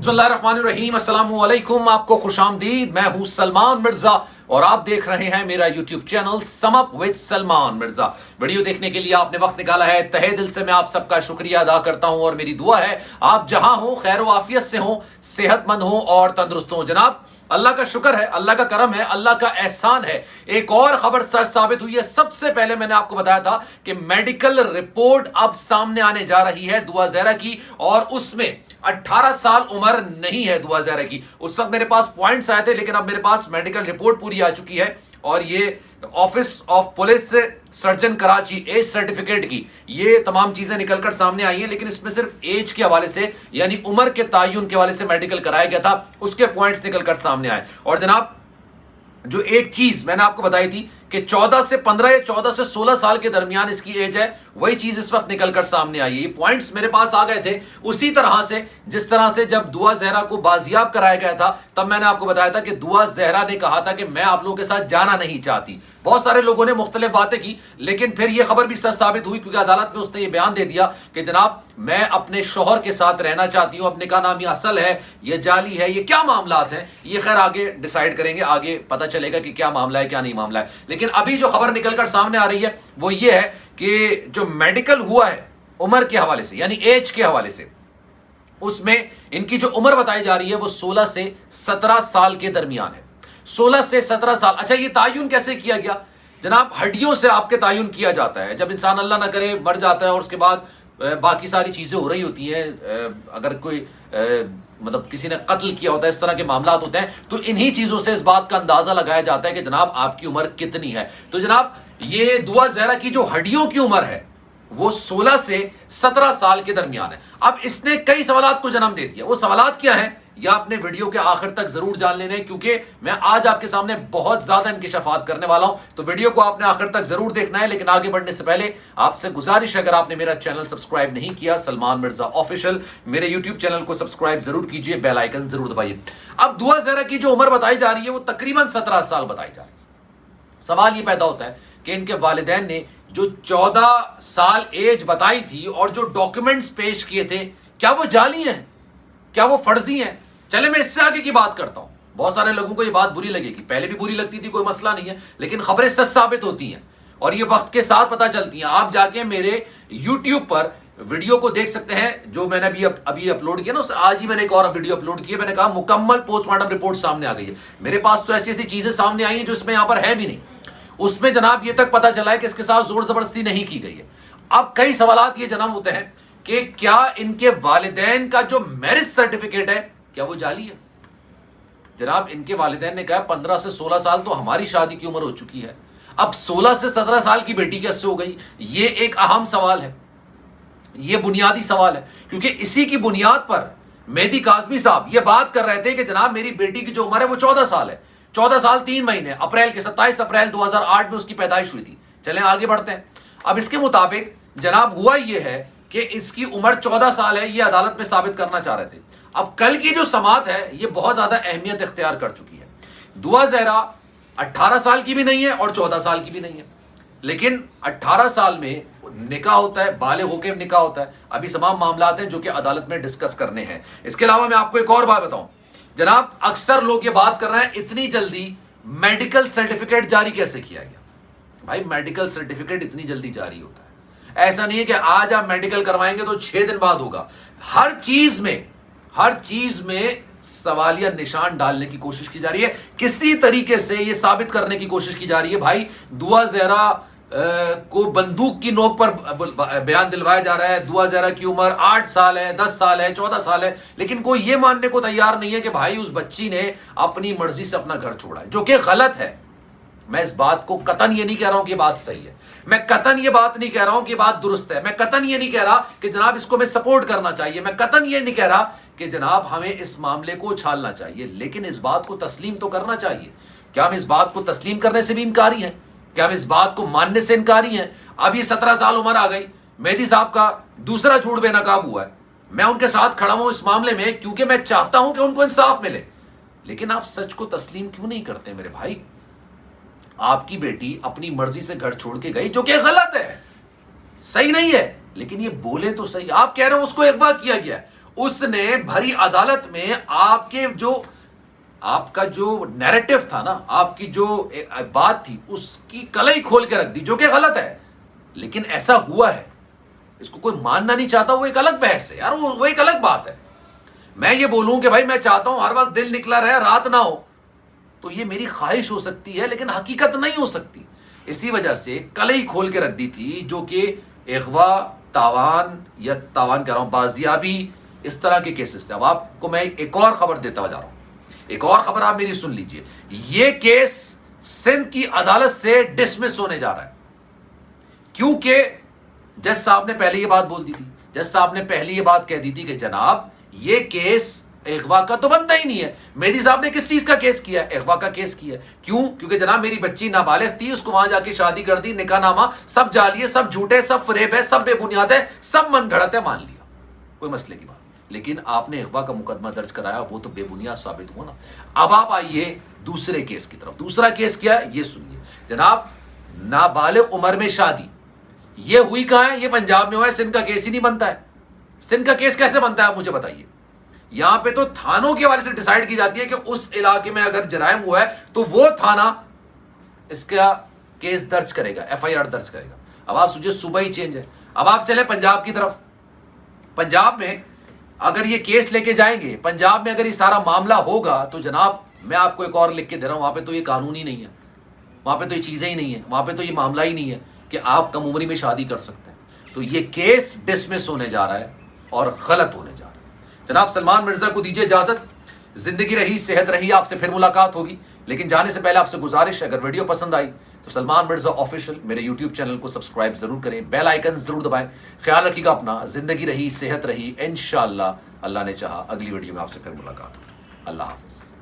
बिस्मिल्लाहिर्रहमानिर्रहीम, अस्सलाम वालेकुम। आपको खुशामदीद। मैं हूं सलमान मिर्जा और आप देख रहे हैं मेरा YouTube channel sum up with Salman Mirza. Video देखने के लिए आपने वक्त निकाला है, तहे दिल से मैं आप सबका शुक्रिया अदा करता हूं और मेरी दुआ है आप जहां हो खैर व आफियत से हो, सेहतमंद हो और तंदुरुस्त हो। जनाब अल्लाह का शुक्र है, अल्लाह का करम है, अल्लाह का एहसान है। एक और खबर सच साबित हुई है। सबसे पहले मैंने आपको बताया था कि मेडिकल रिपोर्ट अब सामने आने जा रही है दुआ ज़हरा की, और उसमें 18 साल उम्र नहीं है दुआ ज़हरा की। उस वक्त मेरे पास पॉइंट्स आए थे, लेकिन अब मेरे पास मेडिकल रिपोर्ट पूरी आ चुकी है और ये office of police surgeon Karachi age certificate की ये तमाम चीजें निकलकर सामने आई हैं। लेकिन इसमें सिर्फ एज के हवाले से यानी उम्र के तायुन के हवाले से मेडिकल कराया गया था, उसके पॉइंट्स निकलकर सामने आए। और जनाब जो एक चीज मैंने आपको बताई थी कि 14 से 15 या 14 से 16 साल के दरमियान इसकी एज है, वही चीज इस वक्त निकलकर सामने आई है। ये पॉइंट्स मेरे पास आ गए थे उसी तरह से जिस तरह से जब दुआ ज़हरा को बाजियाब कराया गया था, तब मैंने आपको बताया था कि दुआ ज़हरा ने कहा था कि मैं आप लोगों के साथ जाना नहीं चाहती। बहुत सारे लोगों ने मुख्तलिफ बातें की, लेकिन फिर यह खबर भी सच साबित हुई क्योंकि अदालत में उसने ये बयान दे दिया कि जनाब मैं अपने शोहर के साथ रहना चाहती हूं, अपने का नाम ये असल है, ये जाली है, ये क्या मामलात हैं, ये खैर आगे डिसाइड करेंगे, आगे पता चलेगा कि क्या मामला है क्या नहीं मामला है। लेकिन अभी जो खबर निकलकर सामने आ रही है वो ये है कि जो मेडिकल हुआ है उम्र के हवाले से यानी एज के हवाले से, उसमें इनकी जो उम्र बताई जा रही है वो 16 से 17 साल के दरमियान है। 16 से 17 साल। अच्छा, ये तायुन कैसे किया गया? जनाब हड्डियों से आपके तायुन किया जाता है। जब इंसान अल्लाह ना करे मर जाता है और उसके बाद बाकी सारी चीजें हो रही होती हैं, अगर कोई मतलब किसी ने कत्ल किया होता है, इस तरह के मामलात होते हैं, तो इन्हीं चीजों से इस बात का अंदाजा लगाया जाता है कि जनाब आपकी उम्र कितनी है। तो जनाब ये दुआ ज़हरा की जो हड्डियों की उम्र है वो 16 से 17 साल के दरमियान है। अब इसने कई सवालात को जन्म दे दिया। वो सवालात क्या है या अपने वीडियो के आखिर तक जरूर जान लेने, क्योंकि मैं आज आपके सामने बहुत ज्यादा इंकिशाफात करने वाला हूं, तो वीडियो को आपने आखिर तक जरूर देखना है। लेकिन आगे बढ़ने से पहले आपसे गुजारिश है, अगर आपने मेरा चैनल सब्सक्राइब नहीं किया सलमान मिर्जा ऑफिशियल, मेरे यूट्यूब चैनल को सब्सक्राइब जरूर कीजिए, बेल आइकन जरूर दबाइए। अब दुआ ज़हरा की जो उम्र बताई जा रही है वो तकरीबन 17 साल बताई जा रही है। सवाल ये पैदा होता है कि इनके वालिदैन ने जो 14 साल एज बताई थी और जो डॉक्यूमेंट्स पेश किए थे, क्या वो जाली हैं, क्या वो फर्जी हैं? चले मैं इससे आगे की बात करता हूं। बहुत सारे लोगों को ये बात बुरी लगेगी, पहले भी बुरी लगती थी, कोई मसला नहीं है, लेकिन खबरें सच साबित होती हैं और ये वक्त के साथ पता चलती हैं। आप जाके मेरे यूट्यूब पर वीडियो को देख सकते हैं जो मैंने अभी अपलोड किया ना, उससे आज ही मैंने एक और वीडियो अपलोड की। मैंने कहा मुकम्मल पोस्टमार्टम रिपोर्ट सामने आ गई है। मेरे पास तो ऐसी ऐसी चीजें सामने आई हैं जो इसमें यहां पर है भी नहीं। उसमें जनाब ये तक पता चला है कि इसके साथ जोर जबरदस्ती नहीं की गई है। अब कई सवालात ये जन्म होते हैं कि क्या इनके वालिदैन का जो मैरिज सर्टिफिकेट है क्या वो जाली है? जनाब इनके वालिदैन ने कहा 15 से 16 साल तो हमारी शादी की उम्र हो चुकी है, अब 16 से 17 साल की बेटी कैसे हो गई? ये एक अहम सवाल है, ये बुनियादी सवाल है, क्योंकि इसी की बुनियाद पर मेहदी काज़मी साहब ये बात कर रहे थे कि जनाब मेरी बेटी की जो उम्र है वो 14 साल है। 14 साल 3 महीने, अप्रैल के 27 अप्रैल 2008 में उसकी पैदाइश हुई थी। चलें आगे बढ़ते हैं। अब इसके मुताबिक जनाब हुआ ये है कि इसकी उम्र 14 साल है, ये अदालत में साबित करना चाह रहे थे। अब कल की जो समात है ये बहुत ज्यादा अहमियत इख्तियार कर चुकी है। दुआ ज़हरा 18 साल की भी नहीं है और 14 साल की भी नहीं है, लेकिन 18 साल में निकाह होता है, बालिग होकर निकाह होता है। अभी तमाम मामलात हैं जो कि अदालत में डिस्कस करने हैं। इसके अलावा मैं आपको एक और बात बताऊं, जनाब अक्सर लोग ये बात कर रहे हैं इतनी जल्दी मेडिकल सर्टिफिकेट जारी कैसे किया गया? भाई मेडिकल सर्टिफिकेट इतनी जल्दी जारी होता है, ऐसा नहीं है कि आज आप मेडिकल करवाएंगे तो 6 दिन बाद होगा। हर चीज में सवालिया निशान डालने की कोशिश की जा रही है, किसी तरीके से यह साबित करने की कोशिश की जा रही है भाई दुआ ज़हरा को बंदूक की नोक पर बयान दिलवाया जा रहा है। दुआ ज़हरा की उम्र 8 साल है, 10 साल है, 14 साल है, लेकिन कोई यह मानने को तैयार नहीं है कि भाई उस बच्ची ने अपनी मर्जी से अपना घर छोड़ा है, जो कि गलत है। मैं इस बात को कतन ये नहीं कह रहा हूं कि ये बात सही है, मैं कतन ये बात नहीं कह रहा हूं कि बात दुरुस्त है, मैं कतन ये नहीं कह रहा कि जनाब इसको मैं सपोर्ट करना चाहिए, मैं कतन ये नहीं कह रहा कि जनाब हमें इस मामले को उछालना चाहिए, लेकिन इस बात को तस्लीम तो करना चाहिए। क्या हम इस बात को तस्लीम करने से भी इनकारी हैं? क्या हम इस बात को मानने से इनकारी हैं? अब ये 17 साल उम्र आ गई, मेहदी साहब का दूसरा झूठ बेनकाब हुआ है, मैं उनके साथ खड़ा हूं इस मामले में क्योंकि मैं चाहता हूं कि उनको इंसाफ मिले। लेकिन आप सच को तस्लीम क्यों नहीं करते मेरे भाई? आपकी बेटी अपनी मर्जी से घर छोड़ के गई, जो कि गलत है, सही नहीं है, लेकिन ये बोले तो सही। आप कह रहे हो उसको अगवा किया गया है, اس نے بھری عدالت میں آپ کا جو نیریٹو تھا نا، آپ کی جو بات تھی، اس کی کلائی کھول کے رکھ دی، جو کہ غلط ہے، لیکن ایسا ہوا ہے، اس کو کوئی ماننا نہیں چاہتا، وہ ایک الگ بحث ہے یار، وہ ایک الگ بات ہے۔ میں یہ بولوں کہ بھائی میں چاہتا ہوں ہر وقت دل نکلا رہے، رات نہ ہو، تو یہ میری خواہش ہو سکتی ہے، لیکن حقیقت نہیں ہو سکتی۔ اسی وجہ سے کلائی کھول کے رکھ دی تھی، جو کہ اغوا، تاوان کہہ رہا ہوں، بازیابی، اس طرح کے کیسز تھے۔ اب آپ کو میں ایک اور خبر دیتا جا رہا ہوں، ایک اور خبر آپ میری سن لیجئے۔ یہ کیس سندھ کی عدالت سے ڈسمس ہونے جا رہا ہے، کیونکہ جج صاحب نے پہلے یہ بات بول دی تھی، جج صاحب نے پہلے یہ بات کہہ دی تھی کہ جناب یہ کیس اغوا کا تو بنتا ہی نہیں ہے۔ مہدی صاحب نے کس چیز کا کیس کیا ہے؟ اغوا کا کیس کیا ہے۔ کیوں؟ کیونکہ جناب میری بچی نابالغ تھی، اس کو وہاں جا کے شادی کر دی، نکاح نامہ سب جعلی ہے، سب جھوٹے، سب فریب ہے، سب بے بنیاد ہے، سب من گھڑت ہے، مان لیا، کوئی مسئلے کی بات نہیں۔ لیکن آپ نے اغوا کا مقدمہ درج کرایا، وہ تو بے بنیاد ثابت ہوا نا۔ اب آپ آئیے دوسرے کیس کی طرف۔ دوسرا کیس کیا ہے یہ سنیے جناب، نابالغ عمر میں شادی، یہ ہوئی کہاں ہے؟ یہ پنجاب میں ہوا ہے، سندھ کا کیس ہی نہیں بنتا ہے۔ سندھ کا کیس کیسے بنتا ہے آپ مجھے بتائیے؟ یہاں پہ تو تھانوں کے حوالے سے ڈیسائیڈ کی جاتی ہے کہ اس علاقے میں اگر جرائم ہوا ہے تو وہ تھانہ اس کا کیس درج کرے گا، ایف آئی آر درج کرے گا۔ اب آپ سوچیں، صوبہ ہی چینج ہے۔ اب آپ چلیں پنجاب کی طرف۔ پنجاب میں اگر یہ کیس لے کے جائیں گے، پنجاب میں اگر یہ سارا معاملہ ہوگا تو جناب میں آپ کو ایک اور لکھ کے دے رہا ہوں، وہاں پہ تو یہ قانون ہی نہیں ہے، وہاں پہ تو یہ چیزیں ہی نہیں ہیں، وہاں پہ تو یہ معاملہ ہی نہیں ہے کہ آپ کم عمری میں شادی کر سکتے ہیں۔ تو یہ کیس ڈسمس ہونے جا رہا ہے اور غلط ہونے جا رہا ہے۔ جناب سلمان مرزا کو دیجیے اجازت، زندگی رہی، صحت رہی، آپ سے پھر ملاقات ہوگی۔ لیکن جانے سے پہلے آپ سے گزارش ہے، اگر ویڈیو پسند آئی تو سلمان مرزا آفیشیل میرے یوٹیوب چینل کو سبسکرائب ضرور کریں، بیل آئیکن ضرور دبائیں۔ خیال رکھیے گا اپنا، زندگی رہی، صحت رہی، انشاءاللہ اللہ نے چاہا اگلی ویڈیو میں آپ سے پھر ملاقات ہوگی۔ اللہ حافظ۔